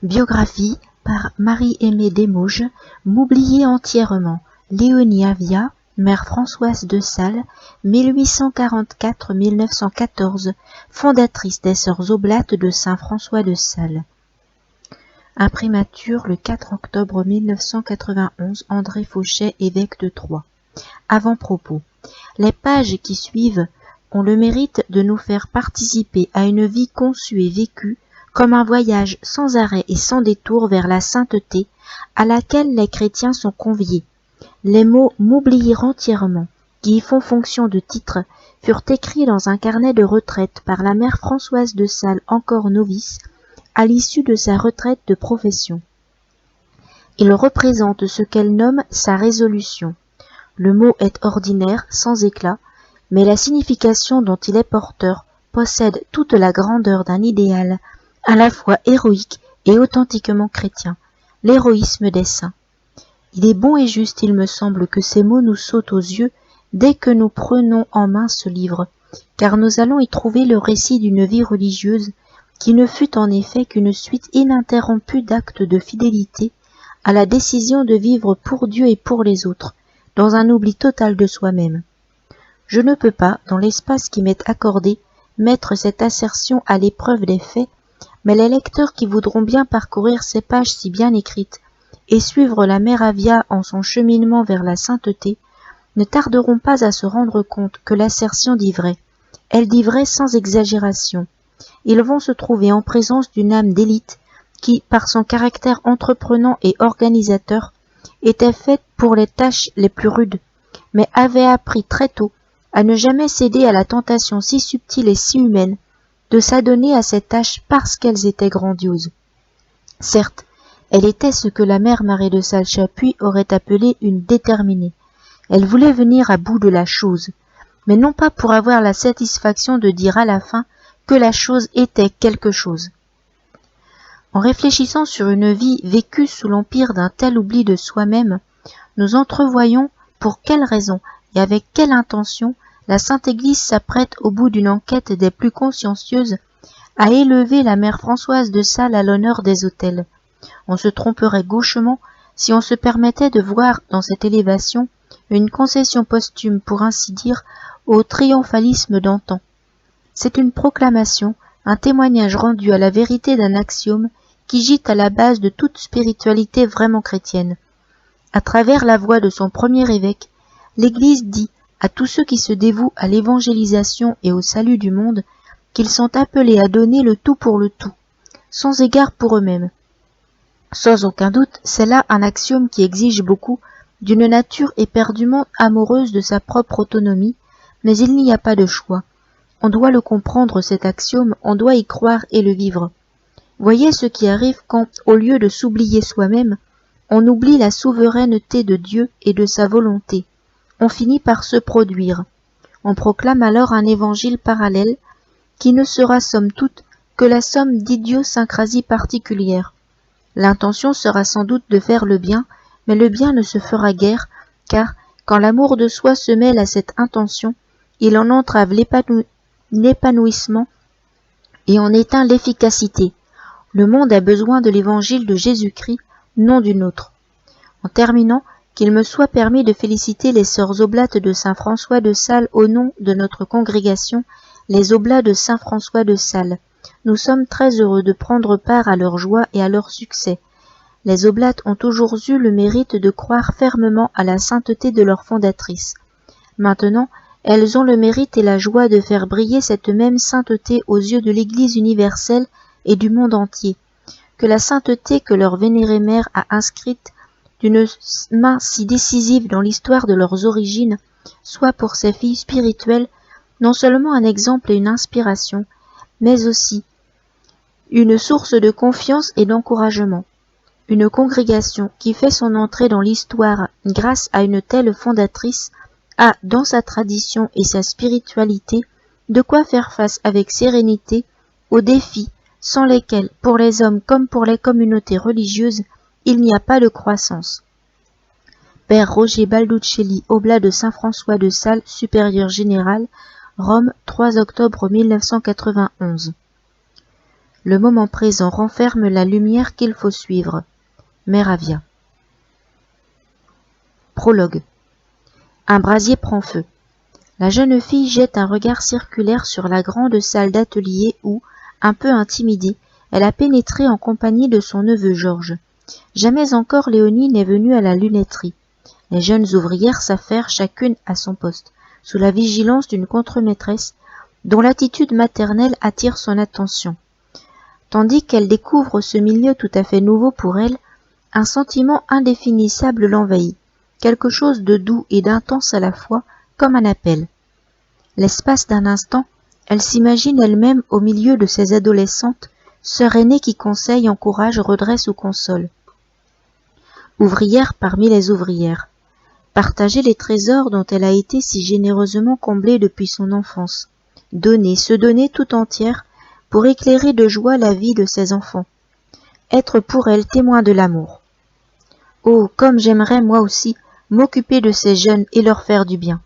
Biographie par Marie-Aimée Desmauges. M'oublier entièrement. Léonie Avia, mère Françoise de Sales, 1844-1914, fondatrice des Sœurs Oblates de Saint-François de Sales. Imprimatur le 4 octobre 1991, André Fauchet, évêque de Troyes. Avant-propos. Les pages qui suivent ont le mérite de nous faire participer à une vie conçue et vécue comme un voyage sans arrêt et sans détour vers la sainteté à laquelle les chrétiens sont conviés. Les mots « m'oublier entièrement » qui y font fonction de titre furent écrits dans un carnet de retraite par la mère Françoise de Sales, encore novice, à l'issue de sa retraite de profession. Il représente ce qu'elle nomme sa résolution. Le mot est ordinaire, sans éclat, mais la signification dont il est porteur possède toute la grandeur d'un idéal, à la fois héroïque et authentiquement chrétien, l'héroïsme des saints. Il est bon et juste, il me semble, que ces mots nous sautent aux yeux dès que nous prenons en main ce livre, car nous allons y trouver le récit d'une vie religieuse qui ne fut en effet qu'une suite ininterrompue d'actes de fidélité à la décision de vivre pour Dieu et pour les autres, dans un oubli total de soi-même. Je ne peux pas, dans l'espace qui m'est accordé, mettre cette assertion à l'épreuve des faits, mais les lecteurs qui voudront bien parcourir ces pages si bien écrites et suivre la mère Avia en son cheminement vers la sainteté, ne tarderont pas à se rendre compte que l'assertion dit vrai. Elle dit vrai sans exagération. Ils vont se trouver en présence d'une âme d'élite qui, par son caractère entreprenant et organisateur, était faite pour les tâches les plus rudes, mais avait appris très tôt à ne jamais céder à la tentation si subtile et si humaine de s'adonner à ces tâches parce qu'elles étaient grandioses. Certes, elle était ce que la mère Marie de Sales-Chapuis aurait appelé une déterminée. Elle voulait venir à bout de la chose, mais non pas pour avoir la satisfaction de dire à la fin que la chose était quelque chose. En réfléchissant sur une vie vécue sous l'empire d'un tel oubli de soi-même, nous entrevoyons pour quelle raison et avec quelle intention la Sainte Église s'apprête, au bout d'une enquête des plus consciencieuses, à élever la mère Françoise de Sales à l'honneur des autels. On se tromperait gauchement si on se permettait de voir dans cette élévation une concession posthume, pour ainsi dire, au triomphalisme d'antan. C'est une proclamation, un témoignage rendu à la vérité d'un axiome qui gît à la base de toute spiritualité vraiment chrétienne. À travers la voix de son premier évêque, l'Église dit à tous ceux qui se dévouent à l'évangélisation et au salut du monde qu'ils sont appelés à donner le tout pour le tout, sans égard pour eux-mêmes. Sans aucun doute, c'est là un axiome qui exige beaucoup d'une nature éperdument amoureuse de sa propre autonomie, mais il n'y a pas de choix. On doit le comprendre, cet axiome, on doit y croire et le vivre. Voyez ce qui arrive quand, au lieu de s'oublier soi-même, on oublie la souveraineté de Dieu et de sa volonté. On finit par se produire. On proclame alors un évangile parallèle qui ne sera somme toute que la somme d'idiosyncrasies particulières. L'intention sera sans doute de faire le bien, mais le bien ne se fera guère, car quand l'amour de soi se mêle à cette intention, il en entrave l'épanouissement et en éteint l'efficacité. Le monde a besoin de l'évangile de Jésus-Christ, non d'une autre. En terminant, qu'il me soit permis de féliciter les Sœurs Oblates de Saint-François de Sales au nom de notre congrégation, les Oblats de Saint-François de Sales. Nous sommes très heureux de prendre part à leur joie et à leur succès. Les Oblates ont toujours eu le mérite de croire fermement à la sainteté de leur fondatrice. Maintenant, elles ont le mérite et la joie de faire briller cette même sainteté aux yeux de l'Église universelle et du monde entier. Que la sainteté que leur vénérée mère a inscrite d'une main si décisive dans l'histoire de leurs origines soit pour ces filles spirituelles non seulement un exemple et une inspiration, mais aussi une source de confiance et d'encouragement. Une congrégation qui fait son entrée dans l'histoire grâce à une telle fondatrice a, dans sa tradition et sa spiritualité, de quoi faire face avec sérénité aux défis sans lesquels, pour les hommes comme pour les communautés religieuses, il n'y a pas de croissance. Père Roger Balduccelli, oblat de Saint-François de Sales, supérieur général, Rome, 3 octobre 1991. Le moment présent renferme la lumière qu'il faut suivre. Mère Avia. Prologue. Un brasier prend feu. La jeune fille jette un regard circulaire sur la grande salle d'atelier où, un peu intimidée, elle a pénétré en compagnie de son neveu Georges. Jamais encore Léonie n'est venue à la lunetterie. Les jeunes ouvrières s'affairent chacune à son poste, sous la vigilance d'une contremaîtresse dont l'attitude maternelle attire son attention. Tandis qu'elle découvre ce milieu tout à fait nouveau pour elle, un sentiment indéfinissable l'envahit, quelque chose de doux et d'intense à la fois, comme un appel. L'espace d'un instant, elle s'imagine elle-même au milieu de ces adolescentes, sœurs aînées qui conseillent, encouragent, redressent ou consolent. Ouvrière parmi les ouvrières. Partager les trésors dont elle a été si généreusement comblée depuis son enfance. Donner, se donner tout entière pour éclairer de joie la vie de ses enfants. Être pour elle témoin de l'amour. Oh, comme j'aimerais moi aussi m'occuper de ces jeunes et leur faire du bien.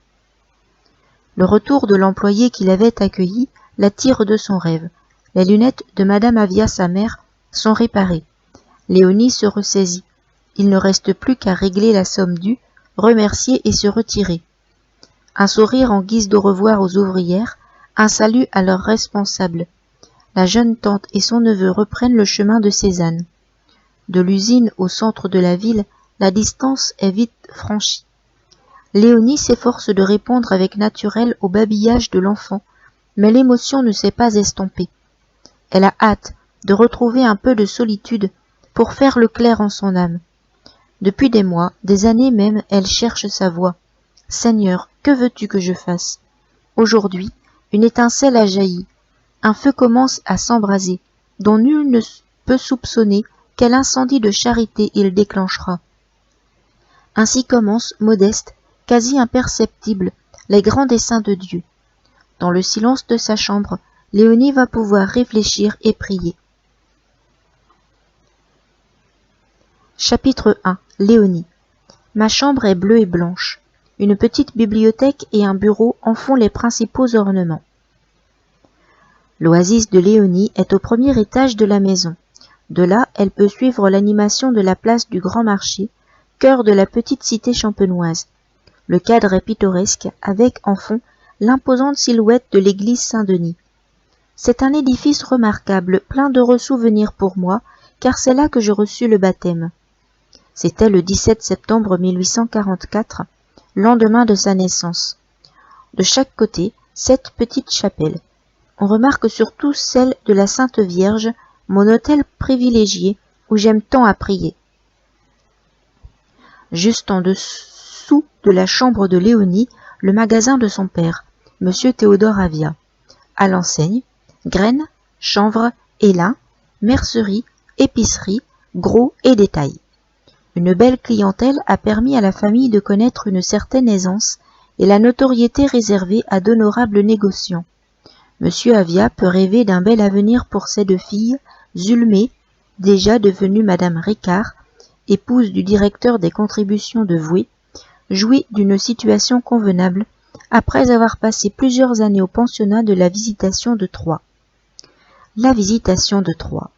Le retour de l'employé qui l'avait accueilli la tire de son rêve. Les lunettes de Madame Avia, sa mère, sont réparées. Léonie se ressaisit. Il ne reste plus qu'à régler la somme due, remercier et se retirer. Un sourire en guise d'au revoir aux ouvrières, un salut à leurs responsables. La jeune tante et son neveu reprennent le chemin de Cézanne. De l'usine au centre de la ville, la distance est vite franchie. Léonie s'efforce de répondre avec naturel au babillage de l'enfant, mais l'émotion ne s'est pas estompée. Elle a hâte de retrouver un peu de solitude pour faire le clair en son âme. Depuis des mois, des années même, elle cherche sa voie. « Seigneur, que veux-tu que je fasse ?» Aujourd'hui, une étincelle a jailli. Un feu commence à s'embraser, dont nul ne peut soupçonner quel incendie de charité il déclenchera. Ainsi commencent, modestes, quasi imperceptibles, les grands desseins de Dieu. Dans le silence de sa chambre, Léonie va pouvoir réfléchir et prier. Chapitre 1. Léonie. Ma chambre est bleue et blanche. Une petite bibliothèque et un bureau en font les principaux ornements. L'oasis de Léonie est au premier étage de la maison. De là, elle peut suivre l'animation de la place du Grand Marché, cœur de la petite cité champenoise. Le cadre est pittoresque, avec en fond l'imposante silhouette de l'église Saint-Denis. C'est un édifice remarquable, plein d'heureux souvenirs pour moi, car c'est là que je reçus le baptême. C'était le 17 septembre 1844, lendemain de sa naissance. De chaque côté, 7 petites chapelles. On remarque surtout celle de la Sainte Vierge, mon autel privilégié, où j'aime tant à prier. Juste en dessous de la chambre de Léonie, le magasin de son père, Monsieur Théodore Avia. À l'enseigne, graines, chanvre, élin, mercerie, épicerie, gros et détail. Une belle clientèle a permis à la famille de connaître une certaine aisance et la notoriété réservée à d'honorables négociants. Monsieur Avia peut rêver d'un bel avenir pour ses 2 filles, Zulmé, déjà devenue Madame Ricard, épouse du directeur des contributions de Voué, jouit d'une situation convenable après avoir passé plusieurs années au pensionnat de la Visitation de Troyes. La Visitation de Troyes.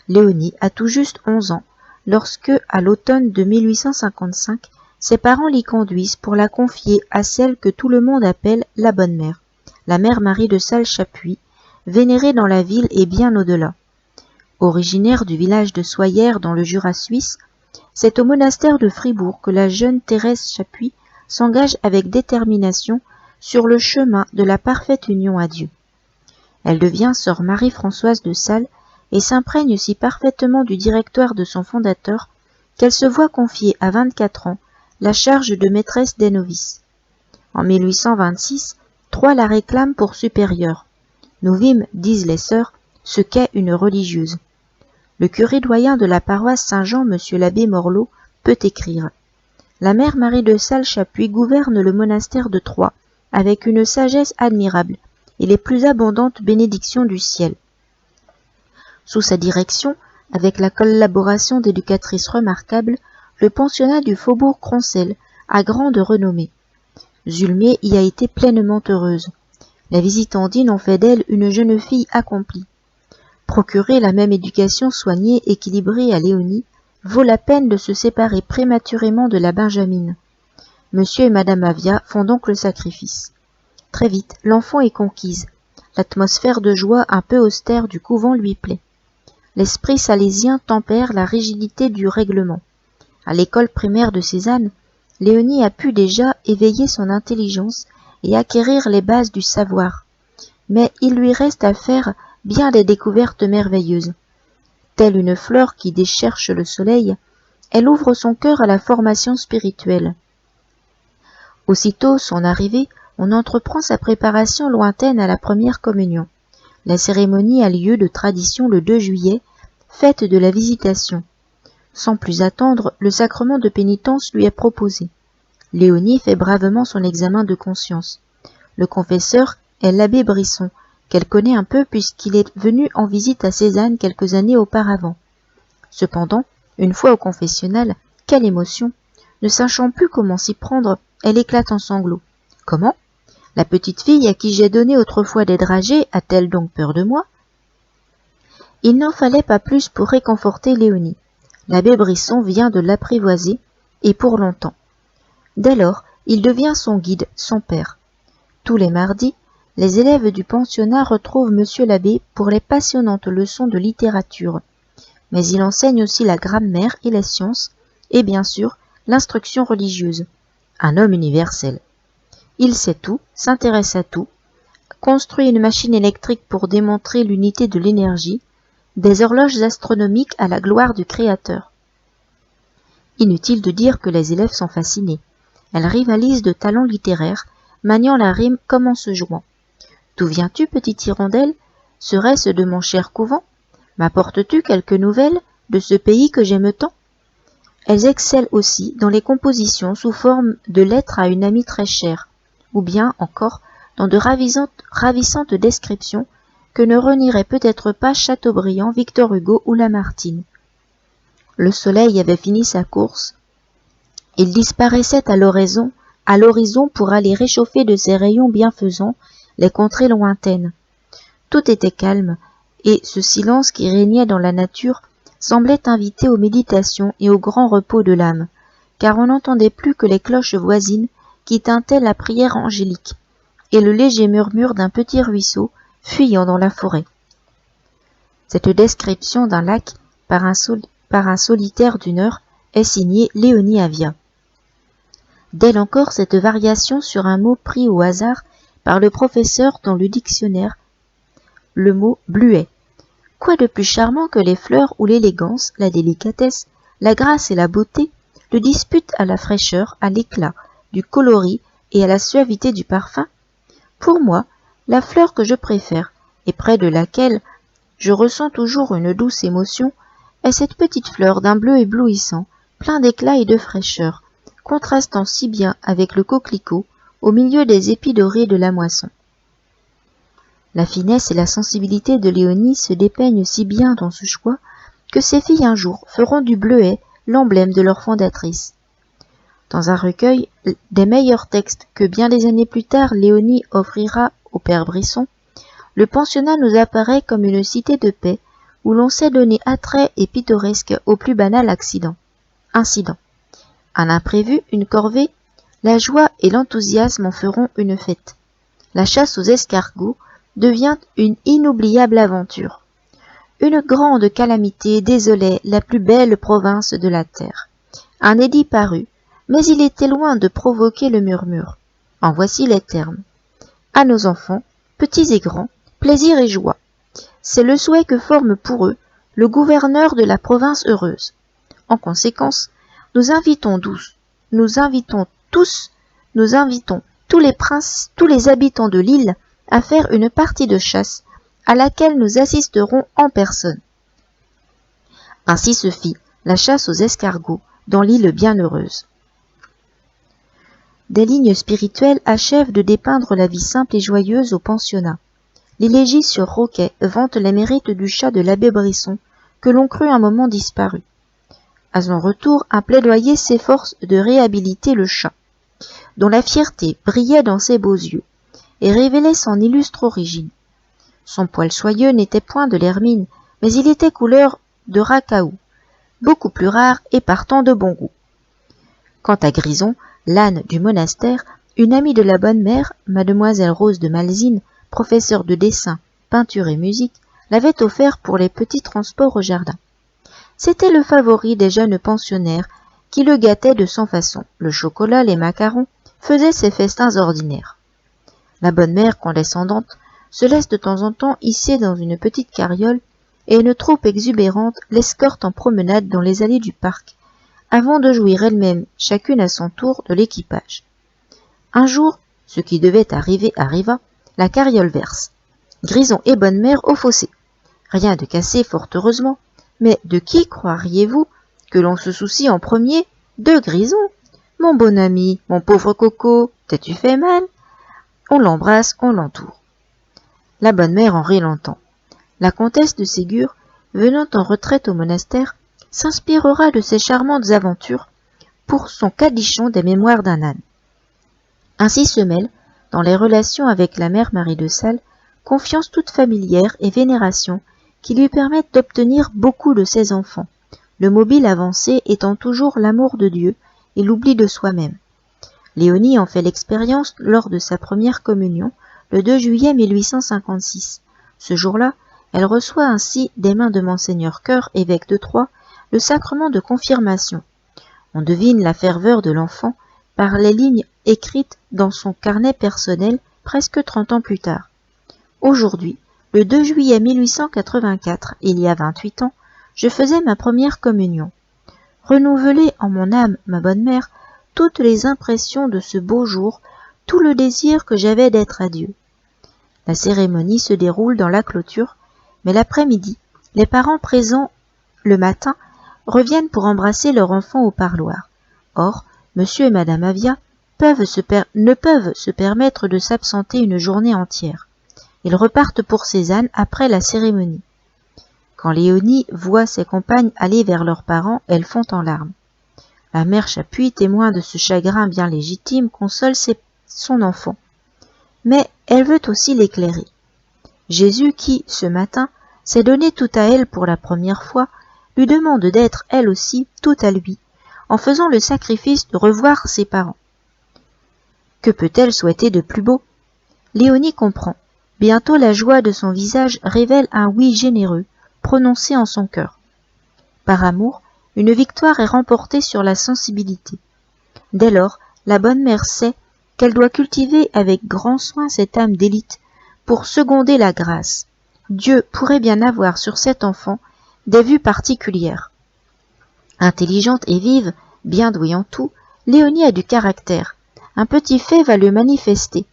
Léonie a tout juste 11 ans lorsque, à l'automne de 1855, ses parents l'y conduisent pour la confier à celle que tout le monde appelle la Bonne Mère, la mère Marie de Salles-Chapuis, vénérée dans la ville et bien au-delà. Originaire du village de Soyères dans le Jura suisse, c'est au monastère de Fribourg que la jeune Thérèse Chapuis s'engage avec détermination sur le chemin de la parfaite union à Dieu. Elle devient sœur Marie-Françoise de Sales et s'imprègne si parfaitement du directoire de son fondateur qu'elle se voit confier à 24 ans la charge de maîtresse des novices. En 1826, Troyes la réclame pour supérieure. Nous vîmes, disent les sœurs, ce qu'est une religieuse. Le curé doyen de la paroisse Saint-Jean, monsieur l'abbé Morlot, peut écrire. La mère Marie de Salles-Chapuis gouverne le monastère de Troyes avec une sagesse admirable et les plus abondantes bénédictions du ciel. Sous sa direction, avec la collaboration d'éducatrices remarquables, le pensionnat du faubourg Croncel a grande renommée. Zulmé y a été pleinement heureuse. Les visitandines ont fait d'elle une jeune fille accomplie. Procurer la même éducation soignée, équilibrée à Léonie, vaut la peine de se séparer prématurément de la benjamine. Monsieur et madame Avia font donc le sacrifice. Très vite, l'enfant est conquise. L'atmosphère de joie un peu austère du couvent lui plaît. L'esprit salésien tempère la rigidité du règlement. À l'école primaire de Cézanne, Léonie a pu déjà éveiller son intelligence et acquérir les bases du savoir. Mais il lui reste à faire bien des découvertes merveilleuses. Telle une fleur qui décherche le soleil, elle ouvre son cœur à la formation spirituelle. Aussitôt son arrivée, on entreprend sa préparation lointaine à la première communion. La cérémonie a lieu de tradition le 2 juillet, fête de la Visitation. Sans plus attendre, le sacrement de pénitence lui est proposé. Léonie fait bravement son examen de conscience. Le confesseur est l'abbé Brisson, qu'elle connaît un peu puisqu'il est venu en visite à Cézanne quelques années auparavant. Cependant, une fois au confessionnal, quelle émotion! Ne sachant plus comment s'y prendre, elle éclate en sanglots. Comment? La petite fille à qui j'ai donné autrefois des dragées a-t-elle donc peur de moi? Il n'en fallait pas plus pour réconforter Léonie. L'abbé Brisson vient de l'apprivoiser, et pour longtemps. Dès lors, il devient son guide, son père. Tous les mardis, les élèves du pensionnat retrouvent monsieur l'abbé pour les passionnantes leçons de littérature. Mais il enseigne aussi la grammaire et les sciences, et bien sûr, l'instruction religieuse. Un homme universel. Il sait tout, s'intéresse à tout, construit une machine électrique pour démontrer l'unité de l'énergie, des horloges astronomiques à la gloire du Créateur. Inutile de dire que les élèves sont fascinés. Elles rivalisent de talent littéraire, maniant la rime comme en se jouant. D'où viens-tu, petite hirondelle? Serait-ce de mon cher couvent? M'apportes-tu quelques nouvelles de ce pays que j'aime tant? Elles excellent aussi dans les compositions sous forme de lettres à une amie très chère, ou bien encore dans de ravissantes descriptions que ne renieraient peut-être pas Chateaubriand, Victor Hugo ou Lamartine. Le soleil avait fini sa course. Il disparaissait à l'horizon pour aller réchauffer de ses rayons bienfaisants les contrées lointaines. Tout était calme, et ce silence qui régnait dans la nature semblait inviter aux méditations et au grand repos de l'âme, car on n'entendait plus que les cloches voisines qui tintaient la prière angélique, et le léger murmure d'un petit ruisseau fuyant dans la forêt. Cette description d'un lac par un solitaire d'une heure est signée Léonie Avia. D'elle encore cette variation sur un mot pris au hasard par le professeur dans le dictionnaire, le mot bluet. Quoi de plus charmant que les fleurs où l'élégance, la délicatesse, la grâce et la beauté le disputent à la fraîcheur, à l'éclat, du coloris et à la suavité du parfum? Pour moi, la fleur que je préfère, et près de laquelle je ressens toujours une douce émotion, est cette petite fleur d'un bleu éblouissant, plein d'éclat et de fraîcheur, contrastant si bien avec le coquelicot au milieu des épis dorés de la moisson. La finesse et la sensibilité de Léonie se dépeignent si bien dans ce choix que ses filles un jour feront du bleuet l'emblème de leur fondatrice. Dans un recueil des meilleurs textes que bien des années plus tard Léonie offrira au père Brisson, le pensionnat nous apparaît comme une cité de paix où l'on sait donner attrait et pittoresque au plus banal incident. Un imprévu, une corvée, la joie et l'enthousiasme en feront une fête. La chasse aux escargots devient une inoubliable aventure. Une grande calamité désolait la plus belle province de la terre. Un édit parut, mais il était loin de provoquer le murmure. En voici les termes. À nos enfants, petits et grands, plaisir et joie. C'est le souhait que forme pour eux le gouverneur de la province heureuse. En conséquence, nous invitons tous les princes, tous les habitants de l'île à faire une partie de chasse à laquelle nous assisterons en personne. Ainsi se fit la chasse aux escargots dans l'île bienheureuse. Des lignes spirituelles achèvent de dépeindre la vie simple et joyeuse au pensionnat. L'élégie sur Roquet vante les mérites du chat de l'abbé Brisson, que l'on crut un moment disparu. À son retour, un plaidoyer s'efforce de réhabiliter le chat, dont la fierté brillait dans ses beaux yeux, et révélait son illustre origine. Son poil soyeux n'était point de l'hermine, mais il était couleur de racaou, beaucoup plus rare et partant de bon goût. Quant à Grison, l'âne du monastère, une amie de la bonne mère, mademoiselle Rose de Malzine, professeure de dessin, peinture et musique, l'avait offert pour les petits transports au jardin. C'était le favori des jeunes pensionnaires qui le gâtaient de 100 façons. Le chocolat, les macarons faisaient ses festins ordinaires. La bonne mère, condescendante, se laisse de temps en temps hisser dans une petite carriole et une troupe exubérante l'escorte en promenade dans les allées du parc, avant de jouir elle-même, chacune à son tour, de l'équipage. Un jour, ce qui devait arriver arriva, la carriole verse. Grison et bonne mère au fossé. Rien de cassé, fort heureusement, mais de qui croiriez-vous que l'on se soucie en premier? De Grison. Mon bon ami, mon pauvre coco, t'es-tu fait mal? On l'embrasse, on l'entoure. La bonne mère en rit longtemps. La comtesse de Ségur, venant en retraite au monastère, s'inspirera de ces charmantes aventures pour son cadichon des mémoires d'un âne. Ainsi se mêle, dans les relations avec la mère Marie de Sales, confiance toute familière et vénération qui lui permettent d'obtenir beaucoup de ses enfants, le mobile avancé étant toujours l'amour de Dieu et l'oubli de soi-même. Léonie en fait l'expérience lors de sa première communion, le 2 juillet 1856. Ce jour-là, elle reçoit ainsi des mains de Monseigneur Coeur, évêque de Troyes, le sacrement de confirmation. On devine la ferveur de l'enfant par les lignes écrites dans son carnet personnel presque 30 ans plus tard. Aujourd'hui, le 2 juillet 1884, il y a 28 ans, je faisais ma première communion. Renouvelez en mon âme, ma bonne mère, toutes les impressions de ce beau jour, tout le désir que j'avais d'être à Dieu. La cérémonie se déroule dans la clôture, mais l'après-midi, les parents présents le matin reviennent pour embrasser leur enfant au parloir. Or, monsieur et madame Avia ne peuvent se permettre de s'absenter une journée entière. Ils repartent pour Cézanne après la cérémonie. Quand Léonie voit ses compagnes aller vers leurs parents, elle fond en larmes. La mère Chapuis, témoin de ce chagrin bien légitime, console son enfant. Mais elle veut aussi l'éclairer. Jésus qui, ce matin, s'est donné tout à elle pour la première fois, lui demande d'être elle aussi tout à lui, en faisant le sacrifice de revoir ses parents. Que peut-elle souhaiter de plus beau? Léonie comprend. Bientôt la joie de son visage révèle un oui généreux, prononcé en son cœur. Par amour, une victoire est remportée sur la sensibilité. Dès lors, la bonne mère sait qu'elle doit cultiver avec grand soin cette âme d'élite pour seconder la grâce. Dieu pourrait bien avoir sur cet enfant des vues particulières. Intelligente et vive, bien douée en tout, Léonie a du caractère. Un petit fait va le manifester.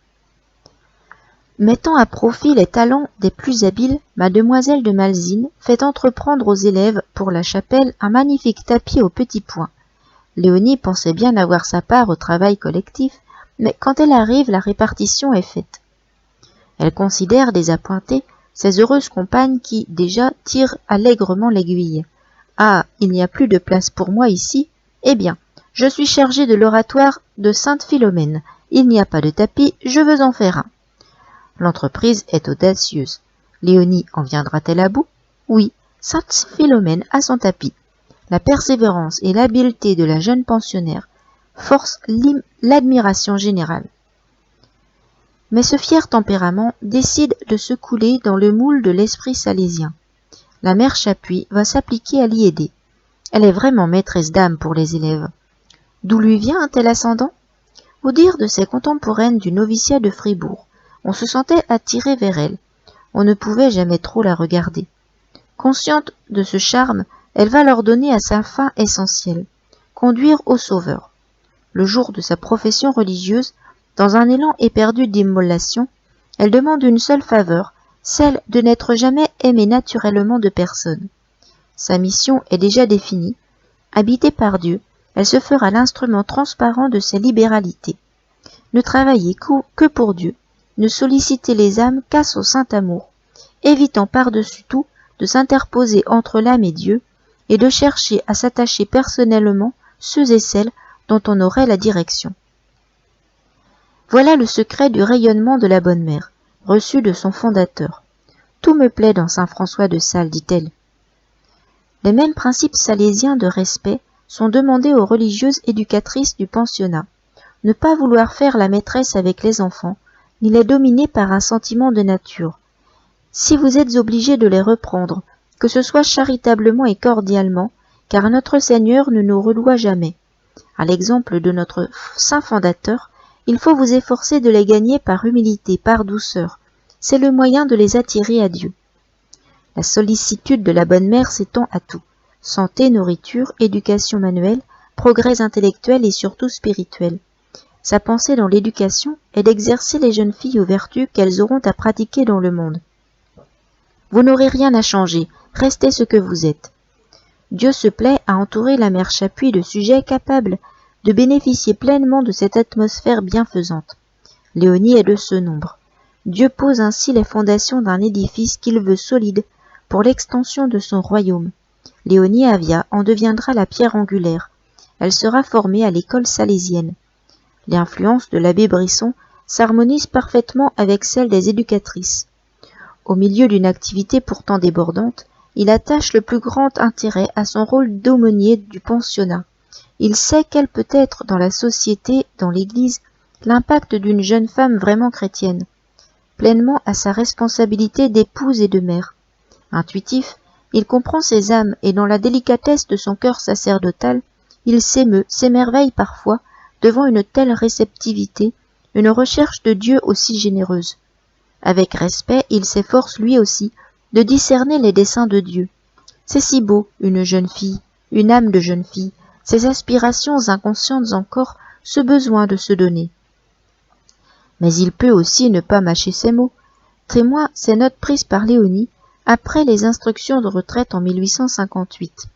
Mettant à profit les talents des plus habiles, mademoiselle de Malzine fait entreprendre aux élèves pour la chapelle un magnifique tapis aux petits points. Léonie pensait bien avoir sa part au travail collectif, mais quand elle arrive, la répartition est faite. Elle considère désappointée ses heureuses compagnes qui, déjà, tirent allègrement l'aiguille. « Ah, il n'y a plus de place pour moi ici? Eh bien, je suis chargée de l'oratoire de Sainte Philomène. Il n'y a pas de tapis, je veux en faire un. » L'entreprise est audacieuse. Léonie en viendra-t-elle à bout? Oui, Sainte Philomène a son tapis. La persévérance et l'habileté de la jeune pensionnaire forcent l'admiration générale. Mais ce fier tempérament décide de se couler dans le moule de l'esprit salésien. La mère Chapuis va s'appliquer à l'y aider. Elle est vraiment maîtresse d'âme pour les élèves. D'où lui vient un tel ascendant? Au dire de ses contemporaines du noviciat de Fribourg, on se sentait attiré vers elle. On ne pouvait jamais trop la regarder. Consciente de ce charme, elle va leur donner à sa fin essentielle, conduire au Sauveur. Le jour de sa profession religieuse, dans un élan éperdu d'immolation, elle demande une seule faveur, celle de n'être jamais aimée naturellement de personne. Sa mission est déjà définie. Habitée par Dieu, elle se fera l'instrument transparent de ses libéralités. Ne travailler que pour Dieu, ne solliciter les âmes qu'à son saint amour, évitant par-dessus tout de s'interposer entre l'âme et Dieu, et de chercher à s'attacher personnellement ceux et celles dont on aurait la direction. Voilà le secret du rayonnement de la bonne mère, reçu de son fondateur. Tout me plaît dans saint François de Sales, dit-elle. Les mêmes principes salésiens de respect sont demandés aux religieuses éducatrices du pensionnat. Ne pas vouloir faire la maîtresse avec les enfants, ni les dominer par un sentiment de nature. Si vous êtes obligés de les reprendre, que ce soit charitablement et cordialement, car notre Seigneur ne nous reloue jamais. À l'exemple de notre saint fondateur, il faut vous efforcer de les gagner par humilité, par douceur. C'est le moyen de les attirer à Dieu. La sollicitude de la bonne mère s'étend à tout. Santé, nourriture, éducation manuelle, progrès intellectuel et surtout spirituel. Sa pensée dans l'éducation est d'exercer les jeunes filles aux vertus qu'elles auront à pratiquer dans le monde. Vous n'aurez rien à changer, restez ce que vous êtes. Dieu se plaît à entourer la mère Chapuis de sujets capables de bénéficier pleinement de cette atmosphère bienfaisante. Léonie est de ce nombre. Dieu pose ainsi les fondations d'un édifice qu'il veut solide pour l'extension de son royaume. Léonie Avia en deviendra la pierre angulaire. Elle sera formée à l'école salésienne. L'influence de l'abbé Brisson s'harmonise parfaitement avec celle des éducatrices. Au milieu d'une activité pourtant débordante, il attache le plus grand intérêt à son rôle d'aumônier du pensionnat. Il sait quel peut être dans la société, dans l'Église, l'impact d'une jeune femme vraiment chrétienne, pleinement à sa responsabilité d'épouse et de mère. Intuitif, il comprend ces âmes et dans la délicatesse de son cœur sacerdotal, il s'émeut, s'émerveille parfois devant une telle réceptivité, une recherche de Dieu aussi généreuse. Avec respect, il s'efforce lui aussi de discerner les desseins de Dieu. C'est si beau, une jeune fille, une âme de jeune fille, ces aspirations inconscientes encore, ce besoin de se donner. Mais il peut aussi ne pas mâcher ses mots. Témoin ces notes prises par Léonie après les instructions de retraite en 1858.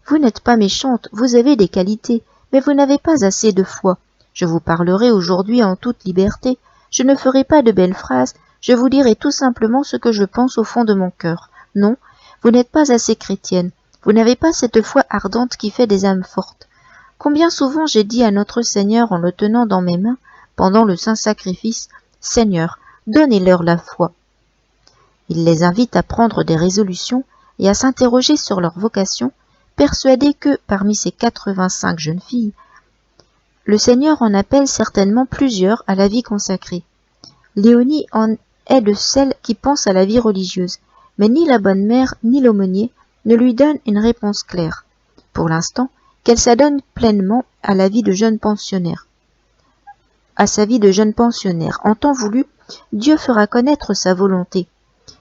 Vous n'êtes pas méchante, vous avez des qualités, mais vous n'avez pas assez de foi. Je vous parlerai aujourd'hui en toute liberté, je ne ferai pas de belles phrases, je vous dirai tout simplement ce que je pense au fond de mon cœur. Non, vous n'êtes pas assez chrétienne, vous n'avez pas cette foi ardente qui fait des âmes fortes. Combien souvent j'ai dit à notre Seigneur en le tenant dans mes mains, pendant le saint sacrifice, « Seigneur, donnez-leur la foi ». Il les invite à prendre des résolutions et à s'interroger sur leur vocation, persuadé que, parmi ces 85 jeunes filles, le Seigneur en appelle certainement plusieurs à la vie consacrée. Léonie en est de celles qui pensent à la vie religieuse, mais ni la bonne mère ni l'aumônier ne lui donnent une réponse claire. Pour l'instant, qu'elle s'adonne pleinement à la vie de jeune pensionnaire. À sa vie de jeune pensionnaire, en temps voulu, Dieu fera connaître sa volonté.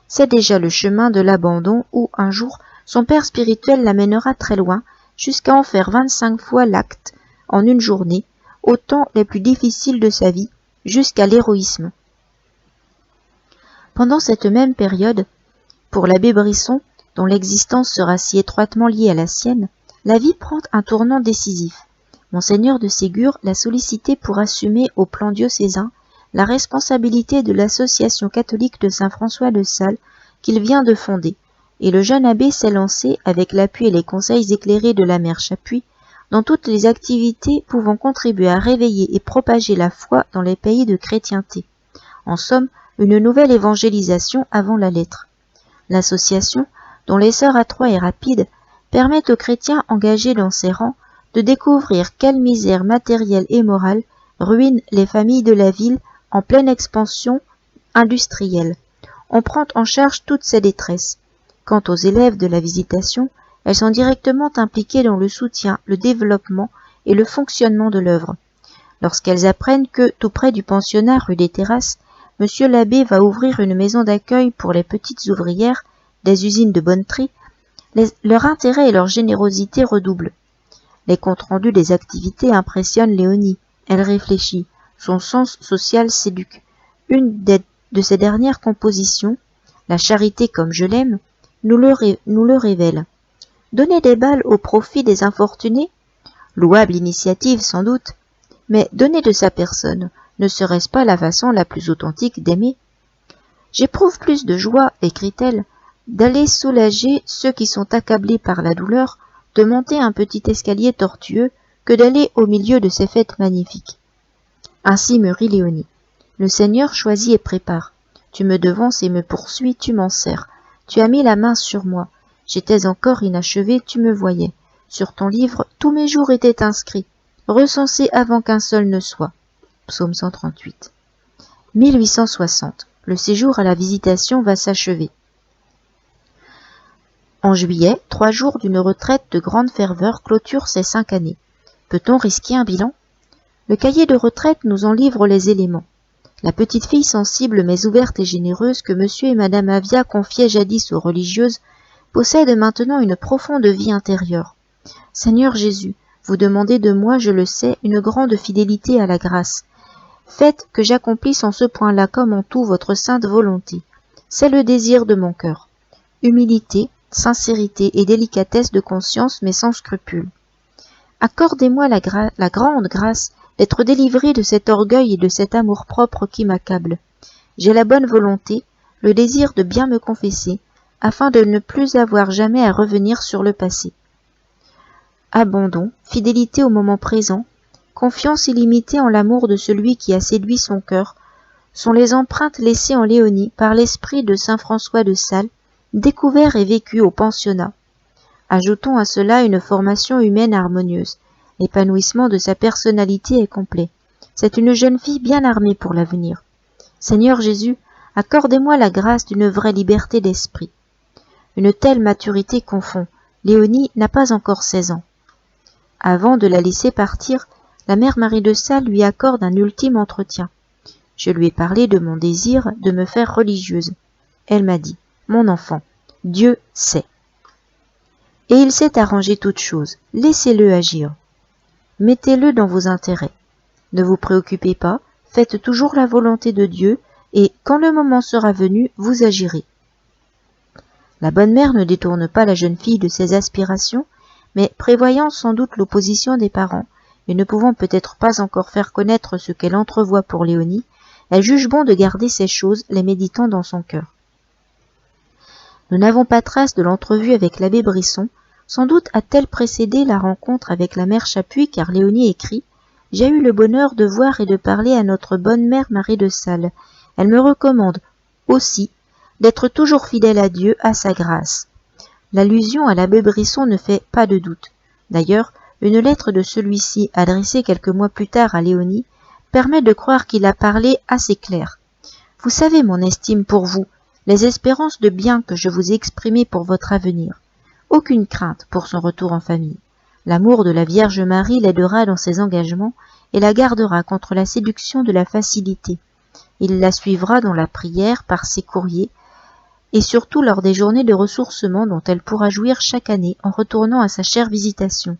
C'est déjà le chemin de l'abandon où, un jour, son père spirituel l'amènera très loin, jusqu'à en faire 25 fois l'acte, en une journée, aux temps les plus difficiles de sa vie, jusqu'à l'héroïsme. Pendant cette même période, pour l'abbé Brisson, dont l'existence sera si étroitement liée à la sienne, la vie prend un tournant décisif. Monseigneur de Ségur l'a sollicité pour assumer au plan diocésain la responsabilité de l'association catholique de Saint-François de Sales qu'il vient de fonder, et le jeune abbé s'est lancé, avec l'appui et les conseils éclairés de la mère Chapuis, dans toutes les activités pouvant contribuer à réveiller et propager la foi dans les pays de chrétienté. En somme, une nouvelle évangélisation avant la lettre. L'association, dont l'essor adroit et rapide, permet aux chrétiens engagés dans ses rangs de découvrir quelle misère matérielle et morale ruine les familles de la ville en pleine expansion industrielle. On prend en charge toutes ces détresses. Quant aux élèves de la visitation, elles sont directement impliquées dans le soutien, le développement et le fonctionnement de l'œuvre. Lorsqu'elles apprennent que, tout près du pensionnat rue des Terrasses, Monsieur l'abbé va ouvrir une maison d'accueil pour les petites ouvrières des usines de Bonneterie, leur intérêt et leur générosité redoublent. Les comptes rendus des activités impressionnent Léonie. Elle réfléchit. Son sens social s'éduque. Une de ses dernières compositions, La charité comme je l'aime, nous le révèle. Donner des balles au profit des infortunés? Louable initiative sans doute, mais donner de sa personne, ne serait-ce pas la façon la plus authentique d'aimer? J'éprouve plus de joie, écrit-elle, d'aller soulager ceux qui sont accablés par la douleur, de monter un petit escalier tortueux, que d'aller au milieu de ces fêtes magnifiques. Ainsi mûrit Léonie. Le Seigneur choisit et prépare. Tu me devances et me poursuis, tu m'en sers. Tu as mis la main sur moi. J'étais encore inachevé, tu me voyais. Sur ton livre, tous mes jours étaient inscrits, recensés avant qu'un seul ne soit. Psaume 138. 1860. Le séjour à la Visitation va s'achever. En juillet, 3 jours d'une retraite de grande ferveur clôturent ces 5 années. Peut-on risquer un bilan? Le cahier de retraite nous en livre les éléments. La petite fille sensible mais ouverte et généreuse que monsieur et madame Avia confiaient jadis aux religieuses possède maintenant une profonde vie intérieure. Seigneur Jésus, vous demandez de moi, je le sais, une grande fidélité à la grâce. Faites que j'accomplisse en ce point-là comme en tout votre sainte volonté. C'est le désir de mon cœur. Humilité, sincérité et délicatesse de conscience mais sans scrupule. Accordez-moi la grande grâce d'être délivré de cet orgueil et de cet amour-propre qui m'accable. J'ai la bonne volonté, le désir de bien me confesser, afin de ne plus avoir jamais à revenir sur le passé. Abandon, fidélité au moment présent, confiance illimitée en l'amour de celui qui a séduit son cœur, sont les empreintes laissées en Léonie par l'esprit de saint François de Sales, découvert et vécu au pensionnat. Ajoutons à cela une formation humaine harmonieuse. L'épanouissement de sa personnalité est complet. C'est une jeune fille bien armée pour l'avenir. Seigneur Jésus, accordez-moi la grâce d'une vraie liberté d'esprit. Une telle maturité confond. Léonie n'a pas encore 16 ans. Avant de la laisser partir, la mère Marie de Sales lui accorde un ultime entretien. Je lui ai parlé de mon désir de me faire religieuse. Elle m'a dit, mon enfant, Dieu sait. Et il sait arranger toutes choses. Laissez-le agir. Mettez-le dans vos intérêts. Ne vous préoccupez pas, faites toujours la volonté de Dieu, et quand le moment sera venu, vous agirez. La bonne mère ne détourne pas la jeune fille de ses aspirations, mais prévoyant sans doute l'opposition des parents, et ne pouvant peut-être pas encore faire connaître ce qu'elle entrevoit pour Léonie, elle juge bon de garder ces choses, les méditant dans son cœur. Nous n'avons pas trace de l'entrevue avec l'abbé Brisson. Sans doute a-t-elle précédé la rencontre avec la mère Chapuis, car Léonie écrit « J'ai eu le bonheur de voir et de parler à notre bonne mère Marie de Sales. Elle me recommande aussi d'être toujours fidèle à Dieu, à sa grâce. » L'allusion à l'abbé Brisson ne fait pas de doute. D'ailleurs, une lettre de celui-ci, adressée quelques mois plus tard à Léonie, permet de croire qu'il a parlé assez clair. « Vous savez mon estime pour vous, les espérances de bien que je vous ai exprimées pour votre avenir. Aucune crainte pour son retour en famille. L'amour de la Vierge Marie l'aidera dans ses engagements et la gardera contre la séduction de la facilité. Il la suivra dans la prière par ses courriers et surtout lors des journées de ressourcement dont elle pourra jouir chaque année en retournant à sa chère Visitation.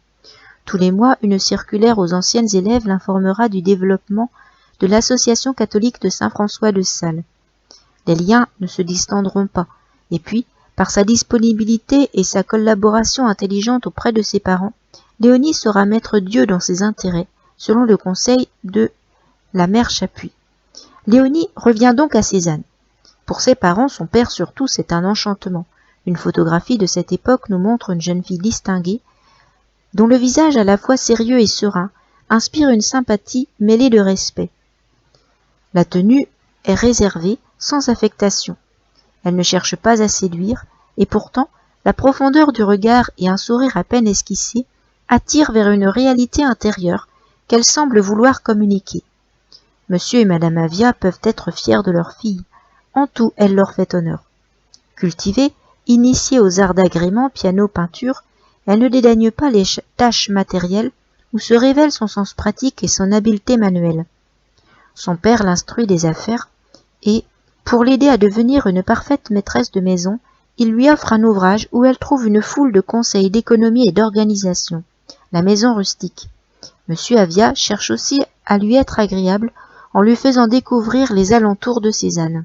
Tous les mois, une circulaire aux anciennes élèves l'informera du développement de l'Association catholique de Saint François de Sales. Les liens ne se distendront pas, et puis, par sa disponibilité et sa collaboration intelligente auprès de ses parents, Léonie saura mettre Dieu dans ses intérêts, selon le conseil de la mère Chapuis. Léonie revient donc à Cézanne. Pour ses parents, son père surtout, c'est un enchantement. Une photographie de cette époque nous montre une jeune fille distinguée, dont le visage à la fois sérieux et serein inspire une sympathie mêlée de respect. La tenue est réservée, sans affectation. Elle ne cherche pas à séduire, et pourtant, la profondeur du regard et un sourire à peine esquissé attirent vers une réalité intérieure qu'elle semble vouloir communiquer. Monsieur et madame Avia peuvent être fiers de leur fille. En tout, elle leur fait honneur. Cultivée, initiée aux arts d'agrément, piano, peinture, elle ne dédaigne pas les tâches matérielles où se révèle son sens pratique et son habileté manuelle. Son père l'instruit des affaires et, pour l'aider à devenir une parfaite maîtresse de maison, il lui offre un ouvrage où elle trouve une foule de conseils d'économie et d'organisation, la maison rustique. Monsieur Avia cherche aussi à lui être agréable en lui faisant découvrir les alentours de Cézanne.